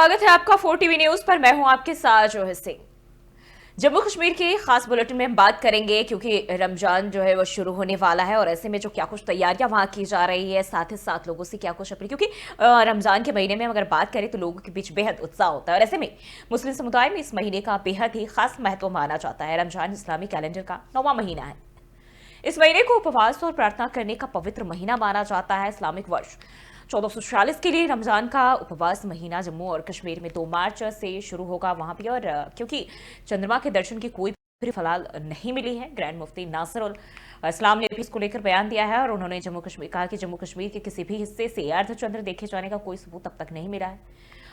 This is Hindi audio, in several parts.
स्वागत है आपका 4 टीवी न्यूज पर। मैं हूं आपके साथ जो हिस्से जम्मू कश्मीर की खास बुलेटिन में हम बात करेंगे क्योंकि रमजान जो है वो शुरू होने वाला है और ऐसे में जो क्या कुछ तैयारियां वहां की जा रही है, साथ ही साथ लोगों से क्या कुछ अपनी, क्योंकि रमजान के महीने में हम अगर बात करें तो लोगों के बीच बेहद उत्साह होता है और ऐसे में मुस्लिम समुदाय में इस महीने का बेहद ही खास महत्व माना जाता है। रमजान इस्लामी कैलेंडर का 9वां महीना है। इस महीने को उपवास और प्रार्थना करने का पवित्र महीना माना जाता है। इस्लामिक वर्ष 1446 के लिए रमजान का उपवास महीना जम्मू और कश्मीर में 2 मार्च से शुरू होगा वहां भी। और क्योंकि चंद्रमा के दर्शन की कोई भी फिलहाल नहीं मिली है, ग्रैंड मुफ्ती नासिर उल इस्लाम ने भी इसको लेकर बयान दिया है और उन्होंने जम्मू कश्मीर कहा कि जम्मू कश्मीर के किसी भी हिस्से से अर्धचंद्र देखे जाने का कोई सबूत अब तक नहीं मिला है।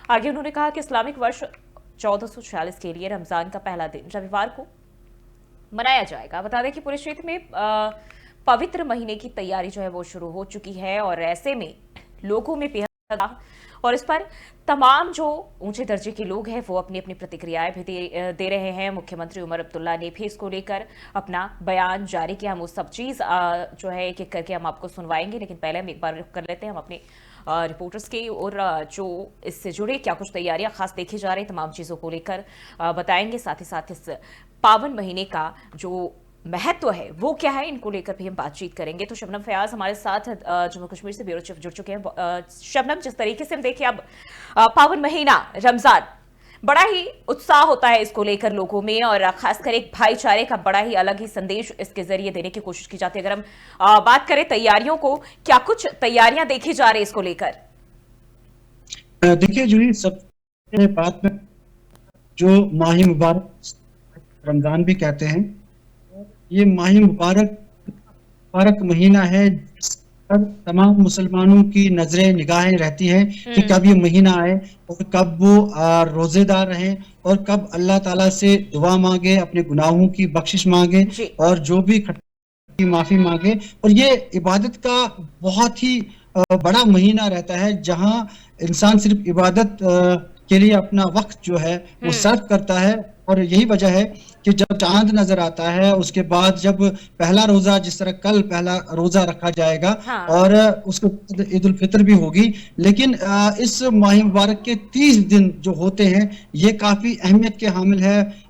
आगे उन्होंने कहा कि इस्लामिक वर्ष 1446 के लिए रमजान का पहला दिन रविवार को मनाया जाएगा। बता दें कि पूरे क्षेत्र में पवित्र महीने की तैयारी जो है वो शुरू हो चुकी है और ऐसे में लोगों में बेहद, और इस पर तमाम जो ऊंचे दर्जे के लोग हैं वो अपनी अपनी प्रतिक्रियाएं भी दे रहे हैं। मुख्यमंत्री उमर अब्दुल्ला ने भी इसको लेकर अपना बयान जारी किया। हम वो सब चीज जो है एक एक करके हम आपको सुनवाएंगे, लेकिन पहले हम एक बार कर लेते हैं हम अपने रिपोर्टर्स की और जो इससे जुड़े क्या कुछ तैयारियां खास देखी जा रही तमाम चीजों को लेकर बताएंगे। साथ ही साथ इस पावन महीने का जो महत्व है वो क्या है, इनको लेकर भी हम बातचीत करेंगे। तो शबनम फयाज हमारे साथ जम्मू कश्मीर से ब्यूरो चीफ जुड़ चुके हैं। शबनम, जिस तरीके से हम देखें अब पावन महीना रमजान, बड़ा ही उत्साह होता है इसको लेकर लोगों में और खासकर एक भाईचारे का बड़ा ही अलग ही संदेश इसके जरिए देने की कोशिश की जाती है। अगर हम बात करें तैयारियों को, क्या कुछ तैयारियां देखी जा रही है इसको लेकर? देखिए जूही, सबसे बात में जो माह मुबारक रमजान भी कहते हैं, ये माह मुबारक महीना है जिस पर तमाम मुसलमानों की नजरें निगाहें रहती हैं कि कब ये महीना आए और कब वो रोजेदार रहें और कब अल्लाह ताला से दुआ मांगे, अपने गुनाहों की बख्शिश मांगे और जो भी की माफी मांगे। और ये इबादत का बहुत ही बड़ा महीना रहता है जहां इंसान सिर्फ इबादत के लिए अपना वक्त जो है वो सर्व करता है। और यही वजह है कि जब चांद नजर आता है उसके बाद जब पहला रोजा, जिस तरह कल पहला रोजा रखा जाएगा और उसके बाद ईद उल फितर भी होगी, लेकिन इस माह मुबारक के 30 दिन जो होते हैं ये काफी अहमियत के हामिल है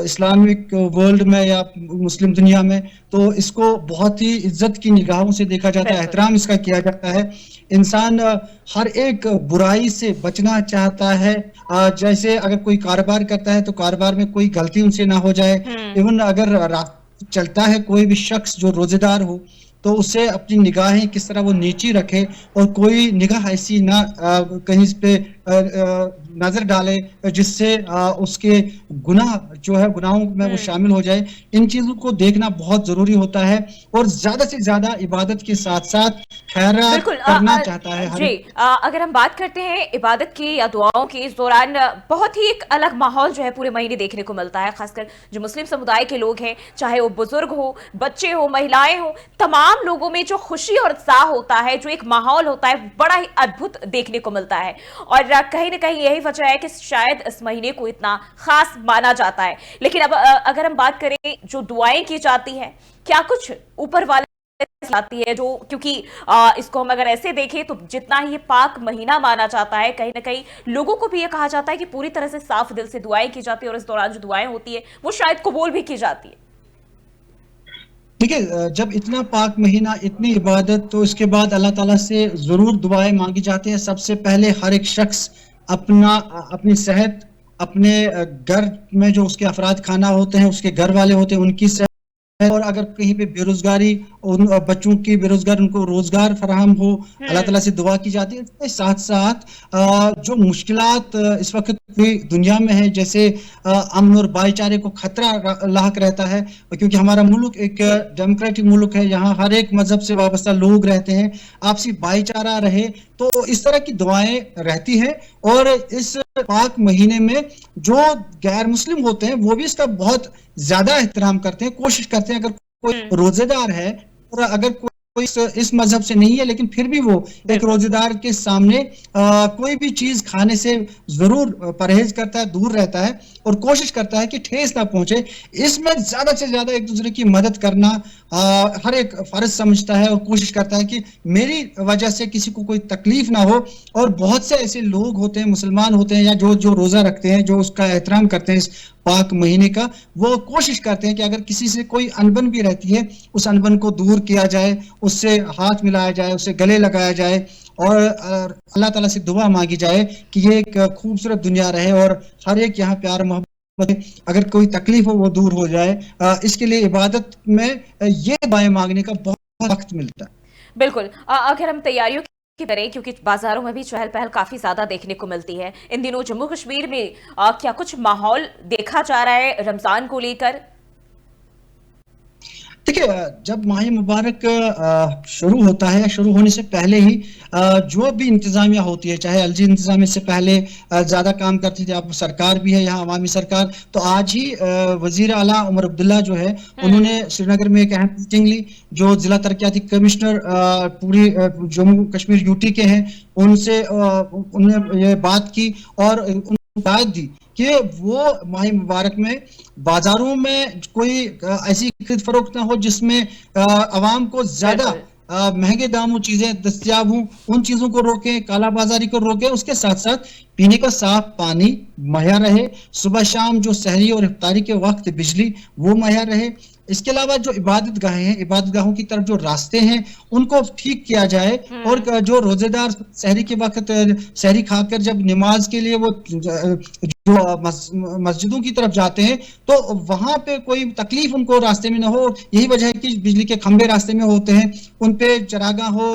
इस्लामिक वर्ल्ड में या मुस्लिम दुनिया में। तो इसको बहुत ही इज्जत की निगाहों से देखा जाता है, एहतराम इसका किया जाता है। इंसान हर एक बुराई से बचना चाहता है। जैसे अगर कोई कारोबार करता है तो कारोबार में कोई गलती उनसे ना हो जाए। इवन अगर चलता है कोई भी शख्स जो रोजेदार हो तो उसे अपनी निगाहें किस तरह वो नीची रखे और कोई निगाह ऐसी ना कहीं पे नजर डाले जिससे उसके गुनाह जो है गुनाहों में वो शामिल हो जाए। इन चीजों को देखना बहुत जरूरी होता है और ज्यादा से ज्यादा इबादत के साथ साथ खैरात करना चाहता है जी। अगर हम बात करते हैं इबादत की या दुआओं की, इस दौरान बहुत ही एक अलग माहौल जो है पूरे महीने देखने को मिलता है। खासकर जो मुस्लिम समुदाय के लोग हैं, चाहे वो बुजुर्ग हो, बच्चे हो, महिलाएं हो, तमाम लोगों में जो खुशी और उत्साह होता है, जो एक माहौल होता है, बड़ा ही अद्भुत देखने को मिलता है। और कहीं ना कहीं यही वजह है कि शायद इस महीने को इतना खास माना जाता है। लेकिन अब अगर हम बात करें जो दुआएं की जाती है, क्या कुछ ऊपर वाले आती है जो, क्योंकि इसको हम अगर ऐसे देखें तो जितना ही ये पाक महीना माना जाता है, कहीं ना कहीं लोगों को भी ये कहा जाता है कि पूरी तरह से साफ दिल से दुआएं की जाती है और इस दौरान जो दुआएं होती है वो शायद कबूल भी की जाती है। देखिए, जब इतना पाक महीना, इतनी इबादत, तो इसके बाद अल्लाह ताला से जरूर दुआएं मांगी जाती हैं। सबसे पहले हर एक शख्स अपनी सेहत, अपने घर में जो उसके अफराद खाना होते हैं, उसके घर वाले होते हैं, उनकी सेहत, और अगर कहीं पे बेरोजगारी, उन बच्चों की बेरोजगार, उनको रोजगार फराहम हो, अल्लाह ताला से दुआ की जाती है। इसके साथ साथ जो मुश्किलात इस वक्त पूरी दुनिया में है, जैसे अमन और भाईचारे को खतरा लाक रहता है, क्योंकि हमारा मुल्क एक डेमोक्रेटिक मुल्क है, यहाँ हर एक मजहब से वाबस्ता लोग रहते हैं, आपसी भाईचारा रहे, तो इस तरह की दुआएं रहती हैं। और इस पाक महीने में जो गैर मुस्लिम होते हैं वो भी इसका बहुत ज्यादा एहतराम करते हैं, कोशिश करते हैं। अगर कोई रोजेदार है और अगर इस मजहब से नहीं है, लेकिन फिर भी वो एक रोजेदार के सामने कोई भी चीज खाने से जरूर परहेज करता है, दूर रहता है और कोशिश करता है कि ठेस ना पहुंचे। इसमें ज्यादा से ज्यादा एक दूसरे की मदद करना हर एक फर्ज समझता है और कोशिश करता है कि मेरी वजह से किसी को कोई तकलीफ ना हो। और बहुत से ऐसे लोग होते हैं, मुसलमान होते हैं या जो जो रोजा रखते हैं, जो उसका एहतराम करते हैं इस पाक महीने का, वो कोशिश करते हैं कि अगर किसी से कोई अनबन भी रहती है, उस अनबन को दूर किया जाए, उससे हाथ मिलाया जाए, उससे गले लगाया जाए और अल्लाह ताला से दुआ मांगी जाए कि ये एक खूबसूरत दुनिया रहे और हर एक यहाँ प्यार मोहब्बत, अगर कोई तकलीफ हो वो दूर हो जाए। इसके लिए इबादत में ये दुआएं मांगने का बहुत वक्त मिलता है। बिल्कुल। अगर हम तैयारियों की करें, क्योंकि बाजारों में भी चहल पहल काफी ज्यादा देखने को मिलती है इन दिनों जम्मू कश्मीर में, क्या कुछ माहौल देखा जा रहा है रमजान को लेकर? देखिए, जब माह मुबारक शुरू होता है या शुरू होने से पहले ही जो भी इंतजामिया होती है, चाहे एलजी इंतजामिया से पहले ज्यादा काम करती थी, अब सरकार भी है यहाँ अवामी सरकार, तो आज ही वजीर आला उमर अब्दुल्ला जो है उन्होंने श्रीनगर में एक अहम मीटिंग ली। जो जिला तरक्याती कमिश्नर पूरी जम्मू कश्मीर यूटी के हैं, उनसे उन्होंने ये बात की और हिदायत दी कि वो माह मुबारक में बाजारों में कोई ऐसी खरीद फरोख्त ना हो जिसमें आवाम को ज्यादा महंगे दामों चीजें दस्तियाब हों। उन चीजों को रोकें, काला बाजारी को रोकें। उसके साथ साथ पीने का साफ पानी मुहैया रहे, सुबह शाम जो सहरी और इफ्तारी के वक्त बिजली वो मुहैया रहे। इसके अलावा जो इबादत गाहें हैं, इबादत गाहों की तरफ जो रास्ते हैं उनको ठीक किया जाए और जो रोजेदार सहरी के वक्त सहरी खाकर जब नमाज के लिए वो जो मस्जिदों की तरफ जाते हैं तो वहां पे कोई तकलीफ उनको रास्ते में ना हो। यही वजह है कि बिजली के खंभे रास्ते में होते हैं, उन पे चरागाह हो,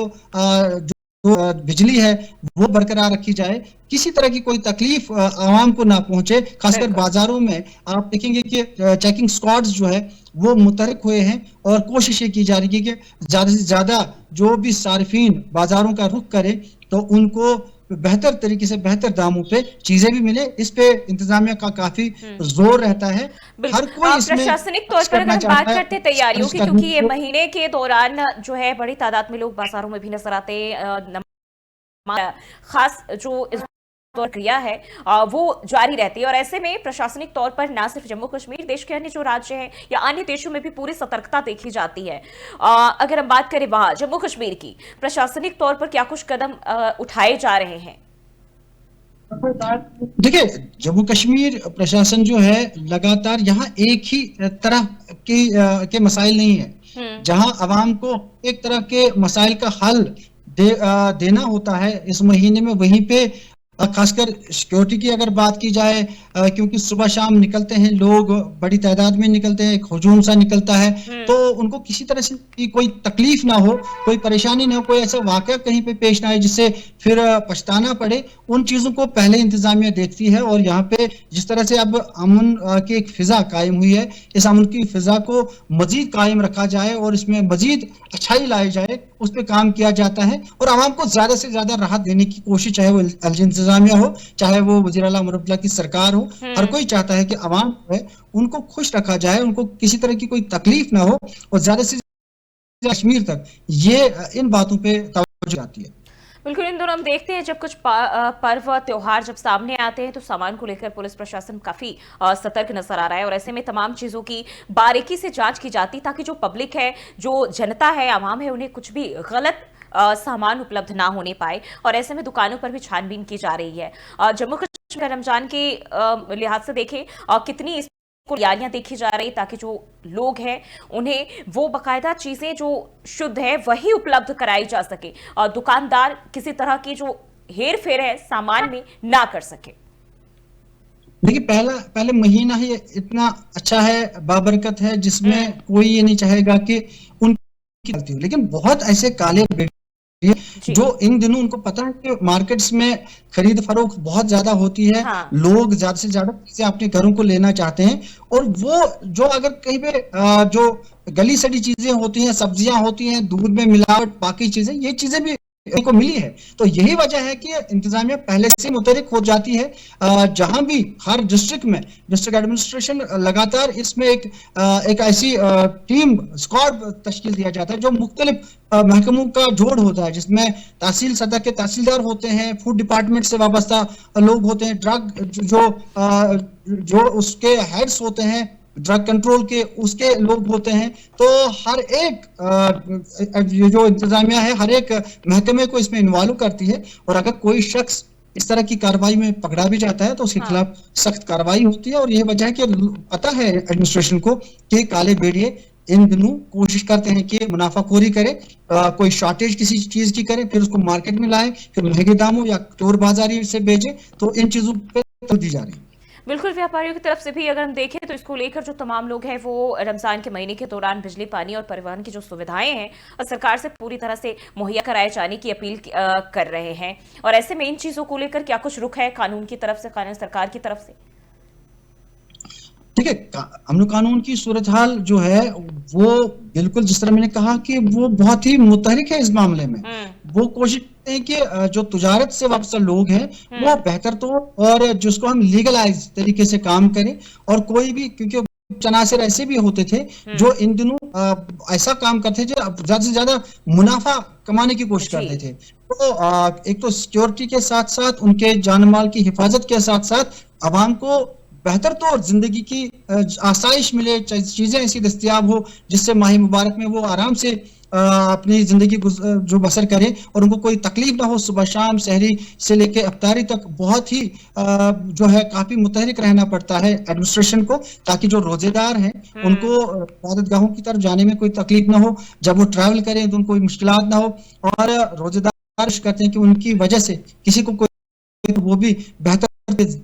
जो बिजली है वो बरकरार रखी जाए, किसी तरह की कोई तकलीफ आवाम को ना पहुंचे। खासकर बाजारों में आप देखेंगे कि चेकिंग स्क्वाड्स जो है वो मुतहरक हुए हैं और कोशिश ये की जा रही है कि ज्यादा से ज्यादा जो भी सार्फिन बाजारों का रुख करे तो उनको बेहतर तरीके से बेहतर दामों पे चीजें भी मिले। इस पे इंतजामिया का काफी जोर रहता है। हर कोई इसमें प्रशासनिक तौर पर अगर हम बात करते हैं तैयारियों की, क्योंकि ये महीने के दौरान जो है बड़ी तादाद में लोग बाजारों में भी नजर आते हैं, खास जो इस प्रक्रिया है वो जारी रहती है और ऐसे में प्रशासनिक तौर पर ना सिर्फ जम्मू कश्मीर, देश के अन्य जो राज्य हैं या अन्य देशों में भी पूरी सतर्कता देखी जाती है। अगर हम बात करें वहां जम्मू कश्मीर की, प्रशासनिक तौर पर क्या कुछ कदम उठाए जा रहे हैं? देखिए, जम्मू कश्मीर प्रशासन जो है लगातार यहाँ एक ही तरह के मसाइल नहीं है। जहां अवाम को एक तरह के मसाइल का हल देना होता है इस महीने में, वहीं पे खासकर सिक्योरिटी की अगर बात की जाए, क्योंकि सुबह शाम निकलते हैं लोग, बड़ी तादाद में निकलते हैं, एक हुजूम सा निकलता है, तो उनको किसी तरह से कोई तकलीफ ना हो, कोई परेशानी ना हो, कोई ऐसा वाकया कहीं पे पेश ना आए जिससे फिर पछताना पड़े। उन चीजों को पहले इंतजामिया देखती है और यहाँ पे जिस तरह से अब अमन की एक फिजा कायम हुई है, इस अमन की फिजा को मजीद कायम रखा जाए और इसमें मजीद अच्छाई लाई जाए, उस पर काम किया जाता है और आवाम को ज्यादा से ज्यादा राहत देने की कोशिश, चाहे वो इंतजामिया हो, चाहे वो वज़ीर आला उमर अब्दुल्ला की सरकार हो, हर कोई चाहता है कि आवाम जो है उनको खुश रखा जाए, उनको किसी तरह की कोई तकलीफ ना हो और ज्यादा से ज्यादा कश्मीर तक ये इन बातों पे तवज्जो आती है। बिल्कुल, इन दोनों हम देखते हैं जब कुछ पर्व त्योहार जब सामने आते हैं तो सामान को लेकर पुलिस प्रशासन काफी सतर्क नजर आ रहा है और ऐसे में तमाम चीजों की बारीकी से जांच की जाती ताकि जो पब्लिक है, जो जनता है, आवाम है, उन्हें कुछ भी गलत सामान उपलब्ध ना होने पाए और ऐसे में दुकानों पर भी छानबीन की जा रही है। जम्मू कश्मीर रमजान के लिहाज से देखें कितनी तैयारियां देखी जा रही ताकि जो लोग हैं उन्हें वो बकायदा चीजें जो शुद्ध है वही उपलब्ध कराई जा सके और दुकानदार किसी तरह की जो हेर फेर है सामान में ना कर सके। देखिए, पहले महीना ही इतना अच्छा है, बाबरकत है, जिसमें कोई ये नहीं चाहेगा कि उनकी गलती हो, लेकिन बहुत ऐसे काले जो इन दिनों उनको पता है कि मार्केट्स में खरीद फरोख्त बहुत ज्यादा होती है। हाँ। लोग ज्यादा से ज्यादा चीजें अपने घरों को लेना चाहते हैं और वो जो अगर कहीं पे जो गली सड़ी चीजें होती हैं, सब्जियां होती हैं, दूध में मिलावट, बाकी चीजें, ये चीजें भी को मिली है। तो यही वजह है कि इंतजामिया पहले से मुतहरिक हो जाती है। जहां भी हर डिस्ट्रिक्ट में डिस्ट्रिक्ट एडमिनिस्ट्रेशन लगातार इसमें एक ऐसी टीम स्क्वाड तश्कील दिया जाता है जो मुख्तलिफ महकमों का जोड़ होता है, जिसमें तहसील सतह के तहसीलदार होते हैं, फूड डिपार्टमेंट से वाबस्ता लोग होते हैं, ड्रग जो उसके हेड्स होते हैं, ड्रग कंट्रोल के उसके लोग होते हैं। तो हर एक जो इंतजामिया है हर एक महकमे को इसमें इन्वॉल्व करती है, और अगर कोई शख्स इस तरह की कार्रवाई में पकड़ा भी जाता है तो उसके हाँ। खिलाफ सख्त कार्रवाई होती है। और यह वजह है कि पता है एडमिनिस्ट्रेशन को कि काले भेड़िए इन दिनों कोशिश करते हैं कि मुनाफाखोरी करे, कोई शॉर्टेज किसी चीज की करे, फिर उसको मार्केट में लाए, फिर महंगे दामों या चोर बाजारी से बेचे। तो इन चीजों पे तो दी जा रही है। बिल्कुल, व्यापारियों की तरफ से भी अगर हम देखें तो इसको लेकर जो तमाम लोग हैं वो रमज़ान के महीने के दौरान बिजली, पानी और परिवहन की जो सुविधाएं हैं सरकार से पूरी तरह से मुहैया कराए जाने की अपील कर रहे हैं। और ऐसे में इन चीज़ों को लेकर क्या कुछ रुख है कानून की तरफ से, कानून सरकार की तरफ से? ठीक है, अमन कानून की सूरत हाल जो है वो बिल्कुल जिस तरह मैंने कहा कि वो बहुत ही मुतहरिक है इस मामले में। हम्म। वो कोशिश करते हैं कि जो तुजारत से वाबस्ता लोग हैं वो हम्म। बेहतर तो और जिसको हम लीगलाइज तरीके से काम करें। और कोई भी, क्योंकि चनासिर ऐसे भी होते थे हम्म। जो इन दिनों ऐसा काम करते थे, ज्यादा से ज्यादा मुनाफा कमाने की कोशिश जी। करते थे। तो एक तो सिक्योरिटी के साथ साथ उनके जान माल की हिफाजत के साथ साथ आवाम को बेहतर तौर जिंदगी की आसाइश मिले, चीजें ऐसी दस्तियाब हो जिससे माही मुबारक में वो आराम से अपनी जिंदगी जो बसर करें और उनको कोई तकलीफ ना हो। सुबह शाम सहरी से लेके अफ्तारी तक बहुत ही जो है काफी मुतहरिक रहना पड़ता है एडमिनिस्ट्रेशन को, ताकि जो रोजेदार हैं हम्म। उनको इबादत गाहों की तरफ जाने में कोई तकलीफ ना हो, जब वो ट्रैवल करें तो उनको कोई मुश्किलात ना हो। और रोजेदार कोशिश करते हैं कि उनकी वजह से किसी को कोई, तो वो भी बेहतर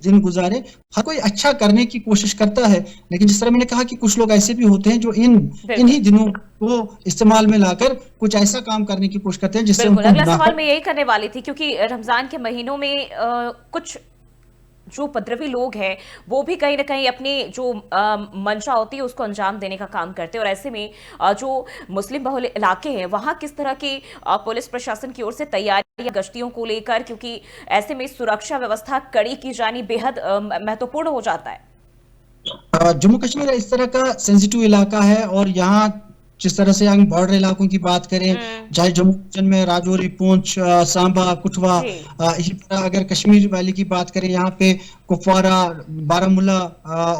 दिन गुजारे। हर कोई अच्छा करने की कोशिश करता है, लेकिन जिस तरह मैंने कहा कि कुछ लोग ऐसे भी होते हैं जो बिल्कुल। इन्हीं दिनों को इस्तेमाल में लाकर कुछ ऐसा काम करने की कोशिश करते हैं जिससे बिल्कुल, उनको अगला मुनाफा। सवाल मैं यही करने वाली थी क्योंकि रमज़ान के महीनों में कुछ जो उपद्रवी लोग हैं वो भी कहीं ना कहीं अपनी जो मंशा होती है उसको अंजाम देने का काम करते हैं। और ऐसे में जो मुस्लिम बहुल इलाके हैं वहां किस तरह की पुलिस प्रशासन की ओर से तैयारियां गश्तियों को लेकर, क्योंकि ऐसे में सुरक्षा व्यवस्था कड़ी की जानी बेहद महत्वपूर्ण हो जाता है। जम्मू कश्मीर इस तरह का सेंसिटिव इलाका है, और यहाँ जिस तरह से हम बॉर्डर इलाकों की बात करें, हम्म। चाहे जम्मू कश्मीर में राजौरी, पुंछ, सांबा, कुठवा, जी। इसी तरह अगर कश्मीर वैली की बात करें, यहाँ पे कुपवारा, बारामूला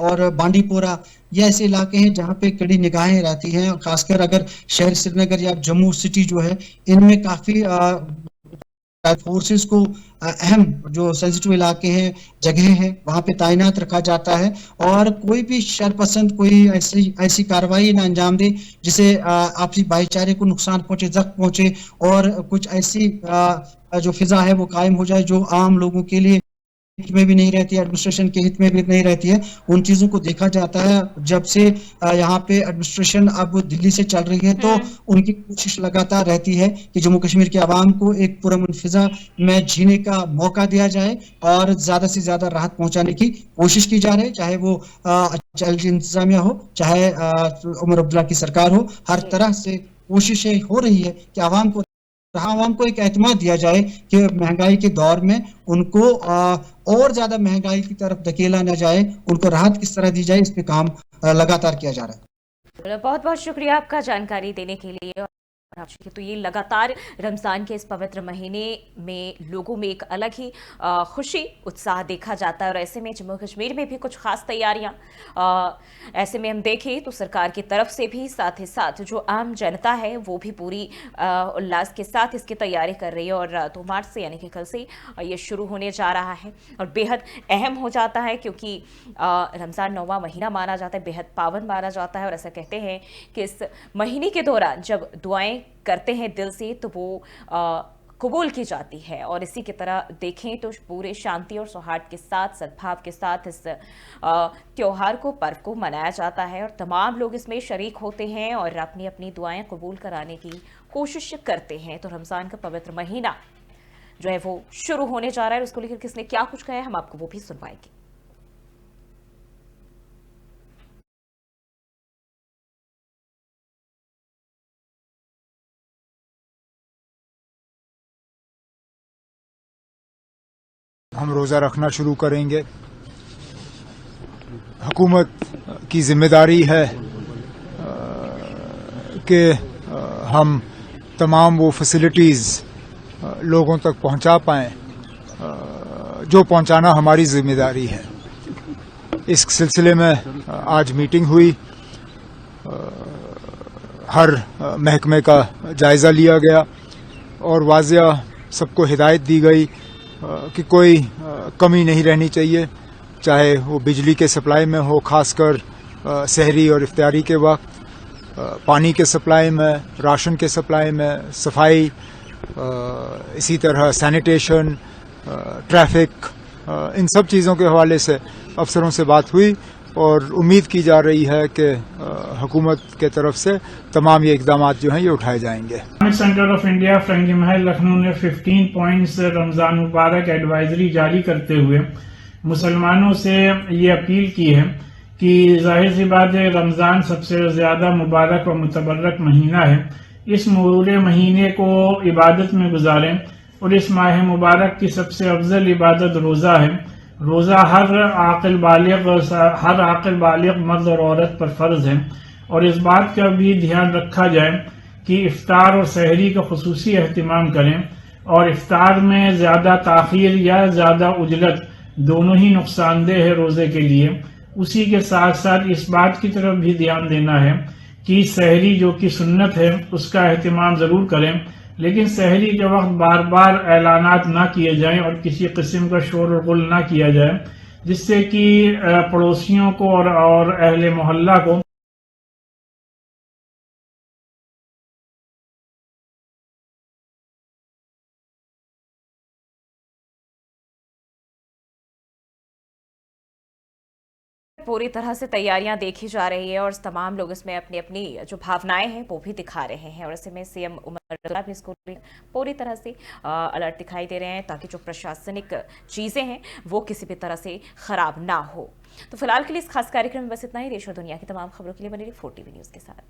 और बांडीपोरा, ये ऐसे इलाके हैं जहाँ पे कड़ी निगाहें रहती हैं। खासकर अगर शहर श्रीनगर या जम्मू सिटी जो है, इनमें काफी फोर्सेस को अहम जो सेंसिटिव इलाके हैं, जगह हैं, वहां पे तैनात रखा जाता है। और कोई भी शरपसंद कोई ऐसी ऐसी कार्रवाई ना अंजाम दे जिसे आपसी भाईचारे को नुकसान पहुंचे, जख्म पहुंचे, और कुछ ऐसी जो फिजा है वो कायम हो जाए जो आम लोगों के लिए हित में भी नहीं रहती है, एडमिनिस्ट्रेशन के हित में भी नहीं रहती है। उन चीजों को देखा जाता है। जब से यहाँ पे एडमिनिस्ट्रेशन अब दिल्ली से चल रही है, तो हम्म। उनकी कोशिश लगातार रहती है कि जम्मू कश्मीर के आवाम को एक पुरअमन फिजा में जीने का मौका दिया जाए और ज्यादा से ज्यादा राहत पहुंचाने की कोशिश की जा रही है, चाहे वो इंतजामिया हो, चाहे उमर अब्दुल्ला की सरकार हो। हर जी। तरह से कोशिशें हो रही है कि आवाम को एक एतमाद दिया जाए कि महंगाई के दौर में उनको और ज्यादा महंगाई की तरफ धकेला न जाए, उनको राहत किस तरह दी जाए, इस पे काम लगातार किया जा रहा है। बहुत बहुत शुक्रिया आपका जानकारी देने के लिए। तो ये लगातार रमज़ान के इस पवित्र महीने में लोगों में एक अलग ही खुशी उत्साह देखा जाता है। और ऐसे में जम्मू कश्मीर में भी कुछ खास तैयारियां ऐसे में हम देखें तो सरकार की तरफ से भी, साथ ही साथ जो आम जनता है वो भी पूरी उल्लास के साथ इसकी तैयारी कर रही है। और 2 मार्च से यानी कि कल से ये शुरू होने जा रहा है और बेहद अहम हो जाता है क्योंकि रमज़ान 9वां महीना माना जाता है, बेहद पावन माना जाता है। और ऐसा कहते हैं कि इस महीने के दौरान जब दुआएं करते हैं दिल से तो वो कबूल की जाती है। और इसी की तरह देखें तो पूरे शांति और सौहार्द के साथ, सद्भाव के साथ इस त्योहार को, पर्व को मनाया जाता है और तमाम लोग इसमें शरीक होते हैं और अपनी अपनी दुआएं कबूल कराने की कोशिश करते हैं। तो रमज़ान का पवित्र महीना जो है वो शुरू होने जा रहा है, उसको लेकर किसने क्या कुछ कहा है हम आपको वो भी सुनवाएंगे। हम रोज़ा रखना शुरू करेंगे। हुकूमत की जिम्मेदारी है कि हम तमाम वो फैसिलिटीज़ लोगों तक पहुंचा पाएं जो पहुंचाना हमारी जिम्मेदारी है। इस सिलसिले में आज मीटिंग हुई, हर महकमे का जायज़ा लिया गया और वाज़िया सबको हिदायत दी गई कि कोई कमी नहीं रहनी चाहिए, चाहे वो बिजली के सप्लाई में हो, खासकर सहरी और इफ्तारी के वक्त, पानी के सप्लाई में, राशन के सप्लाई में, सफाई, इसी तरह सैनिटेशन, ट्रैफिक, इन सब चीज़ों के हवाले से अफसरों से बात हुई और उम्मीद की जा रही है कि हुकूमत के तरफ से तमाम ये इकदाम जो हैं ये उठाए जाएंगे। Islamic centre of India Farangi Mahal Lucknow ने 15 पॉइंट्स रमजान मुबारक एडवाइजरी जारी करते हुए मुसलमानों से ये अपील की है कि जाहिर सी बात है, रमजान सबसे ज्यादा मुबारक और मुतबर्रक महीना है। इस पूरे महीने को इबादत में गुजारें और इस माह मुबारक की सबसे अफजल इबादत रोजा है। रोजा हर आकिल बालिग मर्द और औरत पर फर्ज है और इस बात का भी ध्यान रखा जाए कि इफ्तार और सहरी का खुसूसी एहतमाम करें और इफ्तार में ज्यादा ताखीर या ज्यादा उजलत दोनों ही नुकसानदेह है रोजे के लिए। उसी के साथ साथ इस बात की तरफ भी ध्यान देना है कि सहरी जो कि सुन्नत है उसका एहतमाम जरूर करें, लेकिन सहरी के वक्त बार बार ऐलानात ना किए जाएं और किसी किस्म का शोर और गुल ना किया जाए, जिससे कि पड़ोसियों को और अहले मोहल्ला को पूरी तरह से तैयारियां देखी जा रही है और तमाम लोग इसमें अपनी अपनी जो भावनाएं हैं वो भी दिखा रहे हैं और ऐसे में सीएम उमर अब्दुल्ला भी इसको पूरी तरह से अलर्ट दिखाई दे रहे हैं ताकि जो प्रशासनिक चीजें हैं वो किसी भी तरह से खराब ना हो। तो फिलहाल के लिए इस खास कार्यक्रम में बस इतना ही। देश और दुनिया की तमाम खबरों के लिए बने रहिए 4TV न्यूज के साथ।